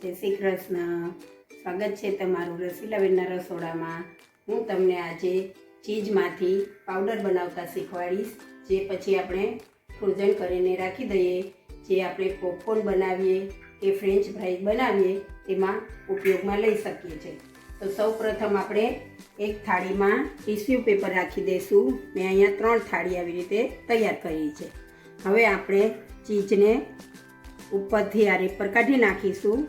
જય શ્રી કૃષ્ણ. સ્વાગત છે તમારું રસીલાબેનના રસોડામાં. હું તમને આજે ચીઝમાંથી પાવડર બનાવતા શીખવાડીશ, જે પછી આપણે ફ્રોઝન કરીને રાખી દઈએ, જે આપણે પોપકોર્ન બનાવીએ કે ફ્રેન્ચ ફ્રાઈઝ બનાવીએ તેમાં ઉપયોગમાં લઈ શકીએ છીએ. તો સૌ પ્રથમ આપણે એક થાળીમાં ટીશ્યુ પેપર રાખી દઈશું. મેં અહીંયા 3 થાળી આવી રીતે તૈયાર કરી છે. હવે આપણે ચીઝને ઉપરથી આ રેપર કાઢી નાખીશું.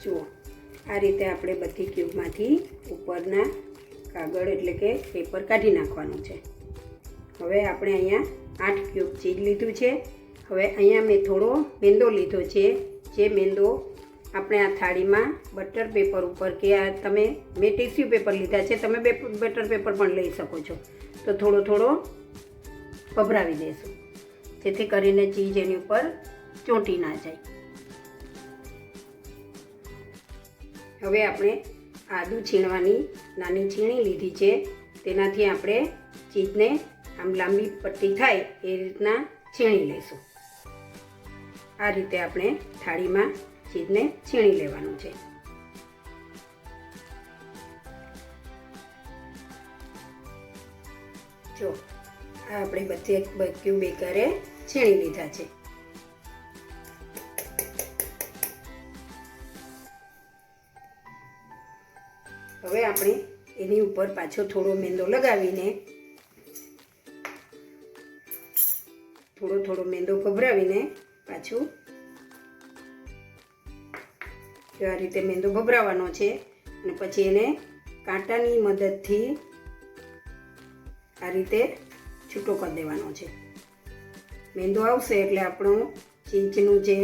જુઓ, આ રીતે આપણે બધી ક્યુબમાંથી ઉપરના કાગળ એટલે કે પેપર કાઢી નાખવાનું છે. હવે આપણે અહીંયા 8 ક્યુબ ચીઝ લીધું છે. હવે અહીંયા મેં થોડો મેંદો લીધો છે. જે મેંદો આપણે આ થાળીમાં બટર પેપર ઉપર કે આ મેં ટીશ્યુ પેપર લીધા છે, તમે બટર પેપર પણ લઈ શકો છો. તો થોડો થોડો ભભરાવી દેશું, જેથી કરીને ચીઝ એની ઉપર ચોંટી ના જાય. હવે આપણે આદુ છીણવાની નાની છીણી લીધી છે. તેનાથી આપણે ચીઝને આમ લાંબી પટ્ટી થાય એ રીતના છીણી લઈશું. આ રીતે આપણે થાળીમાં ચીઝને છીણી લેવાનું છે. જો આ આપણે બધું બેકારે છીણી લીધા છે. હવે આપણે એની ઉપર પાછો થોડો મેંદો લગાવીને થોડો મેંદો ભભરાવીને પાછું આ રીતે મેંદો ભભરાવાનો છે. અને પછી એને કાંટાની મદદથી આ રીતે છૂટો કરી દેવાનો છે. મેંદો આવશે એટલે આપણું ચીઝનું જે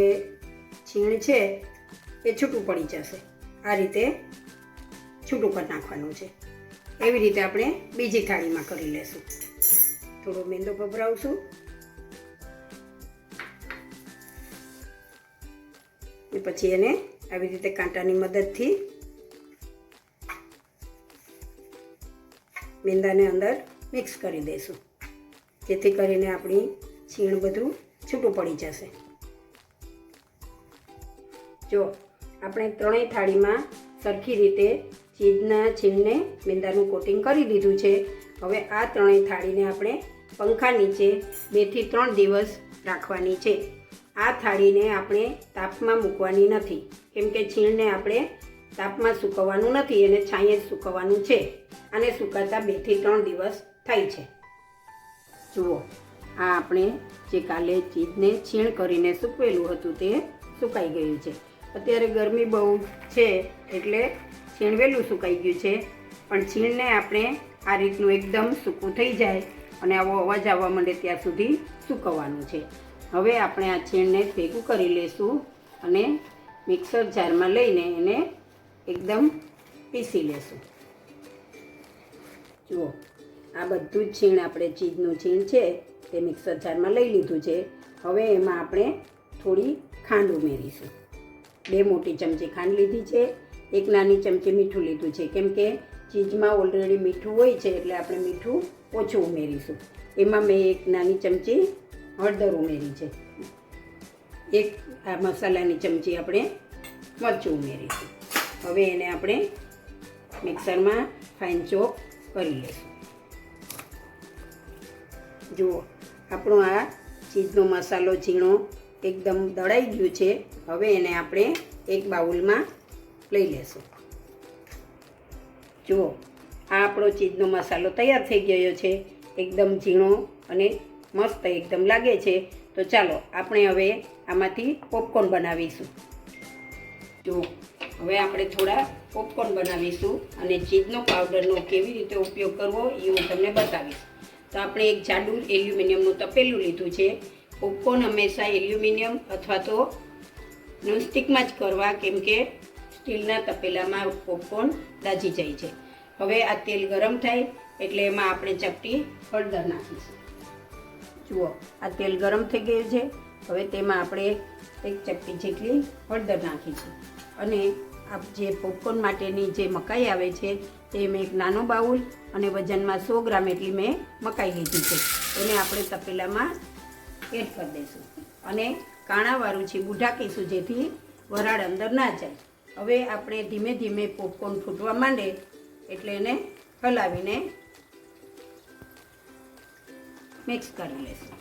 છીણ છે એ છૂટું પડી જશે. આ રીતે છૂટું કરી નાખવાનું છે. એવી રીતે આપણે બીજી થાળીમાં કરી લેશું. થોડો મેંદો ભભરાવશું ને પછી એને આવી રીતે કાંટાની મદદથી મેંદાને અંદર મિક્સ કરી દઈશું, જેથી કરીને આપણી છીણ બધું છૂટું પડી જશે. જો આપણે 3 થાળીમાં સરખી રીતે ચીઝના છીણને મેંદાનું કોટિંગ કરી દીધું છે. હવે આ 3 થાળીને આપણે પંખા નીચે 2 થી 3 દિવસ રાખવાની છે. આ થાળીને આપણે તાપમાં મૂકવાની નથી, કેમ કે છીણને આપણે તાપમાં સૂકવવાનું નથી, એને છાંયે જ સૂકવવાનું છે. આને સુકાતા 2 થી 3 દિવસ થાય છે. જુઓ, આ આપણે જે કાલે ચીઝને છીણ કરીને સૂકવેલું હતું તે સુકાઈ ગયું છે. અત્યારે ગરમી બહુ છે એટલે છીણ વહેલું સુકાઈ ગયું છે, પણ છીણને આપણે આ રીતનું એકદમ સૂકું થઈ જાય અને આવો અવાજ આવવા માંડે ત્યાં સુધી સૂકવવાનું છે. હવે આપણે આ છીણને ભેગું કરી લઈશું અને મિક્સર જારમાં લઈને એને એકદમ પીસી લેશું. જુઓ, આ બધું જ છીણ આપણે ચીઝનું છીણ છે તે મિક્સર જારમાં લઈ લીધું છે. હવે એમાં આપણે થોડી ખાંડ ઉમેરીશું. 2 મોટી ચમચી ખાંડ લીધી છે. 1 નાની ચમચી મીઠું લીધું છે, કેમ કે ચીઝમાં ઓલરેડી મીઠું હોય છે એટલે આપણે મીઠું ઓછું ઉમેરીશું. એમાં મેં 1 નાની ચમચી હળદર ઉમેરી છે. 1 આ મસાલાની ચમચી આપણે મરચું ઉમેરીશું. હવે એને આપણે મિક્સરમાં ફાઇન ચોપ કરી લઈશું. જુઓ, આપણો આ ચીઝનો મસાલો ઝીણો એકદમ દળાઈ ગયું છે. હવે એને આપણે એક બાઉલમાં લઈ લેશું. જુઓ, આ આપણો ચીઝનો મસાલો તૈયાર થઈ ગયો છે. એકદમ ઝીણો અને મસ્ત એકદમ લાગે છે. તો ચાલો આપણે હવે આમાંથી પોપકોર્ન બનાવીશું. જુઓ, હવે આપણે થોડા પોપકોર્ન બનાવીશું અને ચીઝનો પાવડરનો કેવી રીતે ઉપયોગ કરવો એ હું તમને બતાવીશ. તો આપણે એક જાડું એલ્યુમિનિયમનું તપેલું લીધું છે. પોપકોર્ન હંમેશા એલ્યુમિનિયમ અથવા તો નોનસ્ટિકમાં જ કરવા, કેમ કે સ્ટીલના તપેલામાં પોપકોર્ન દાજી જાય છે. હવે આ તેલ ગરમ થાય એટલે એમાં આપણે ચપટી હળદર નાખીશું. જુઓ, આ તેલ ગરમ થઈ ગયું છે. હવે તેમાં આપણે 1 ચપટી જેટલી હળદર નાખીશું અને આ જે પોપકોર્ન માટેની જે મકાઈ આવે છે તે મેં એક નાનો બાઉલ અને વજનમાં 100 ગ્રામ એટલી મેં મકાઈ લીધી છે. એને આપણે તપેલામાં એડ કરી દઈશું અને કાણાવાળું છીબું ઢાંકીશું જેથી વરાળ અંદર ના જાય. હવે આપણે ધીમે ધીમે પોપકોર્ન ફૂટવા માંડે એટલે એને હલાવીને મિક્સ કરી લઈશું.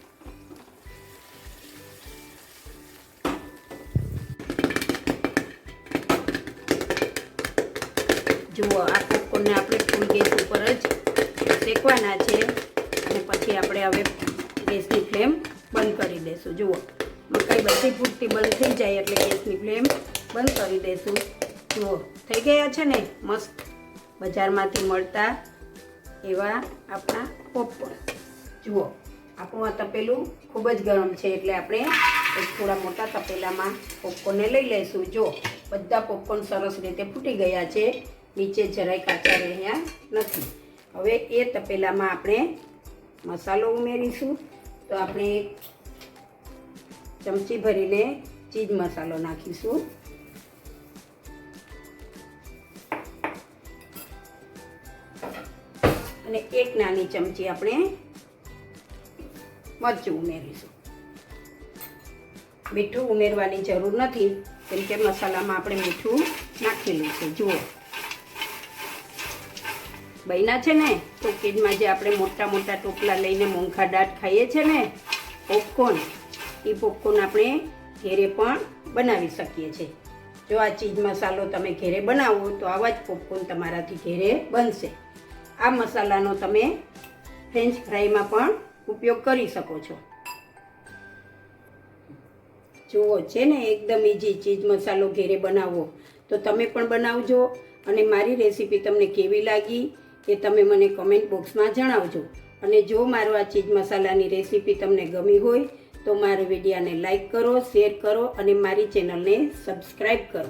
જુઓ, આ પોપકોર્નને આપણે ફૂલ ગેસ ઉપર જ શેકવાના છે અને પછી આપણે હવે ગેસની ફ્લેમ બંધ કરી દઈશું. જુઓ, મકાઈ બધી ફૂટતી બંધ થઈ જાય એટલે ગેસની ફ્લેમ બંધ કરી દઈશું. જુઓ, થઈ ગયા છે ને મસ્ત બજારમાંથી મળતા એવા આપણા પોપકોર્ન. જુઓ, આપણું આ તપેલું ખૂબ જ ગરમ છે એટલે આપણે એક થોડા મોટા તપેલામાં પોપકોર્નને લઈ લઈશું. જો બધા પોપકોર્ન સરસ રીતે ફૂટી ગયા છે, નીચે જરાય કાચા રહ્યા નથી. હવે એ તપેલામાં આપણે મસાલો ઉમેરીશું. તો આપણે એક ચમચી ભરીને ચીઝ મસાલો નાખીશું. અને એક નાની ચમચી આપણે મરચું ઉમેરીશું. મીઠું ઉમેરવાની જરૂર નથી કેમ કે મસાલામાં આપણે મીઠું નાખેલું છે. જુઓ, બન્યા છે ને ટોકીજમાં જે આપણે મોટા મોટા ટોપલા લઈને મોંઘા દાટ ખાઈએ છે ને પોપકોર્ન, એ પોપકોર્ન આપણે ઘેરે પણ બનાવી શકીએ છીએ. જો આ ચીઝ મસાલો તમે ઘેરે બનાવો તો આવા જ પોપકોર્ન તમારાથી ઘેરે બનશે. આ મસાલાનો તમે ફ્રેન્ચ ફ્રાઈમાં પણ ઉપયોગ કરી શકો છો. જુઓ છે ને એકદમ ઇઝી ચીઝ મસાલો ઘેરે બનાવવો, તો તમે પણ બનાવજો. અને મારી રેસીપી તમને કેવી લાગી એ તમે મને કમેન્ટ બોક્સમાં જણાવજો. અને જો મારો આ ચીઝ મસાલાની રેસીપી તમને ગમી હોય તો મારા વિડીયોને લાઈક કરો, શેર કરો અને મારી ચેનલને સબસ્ક્રાઈબ કરો.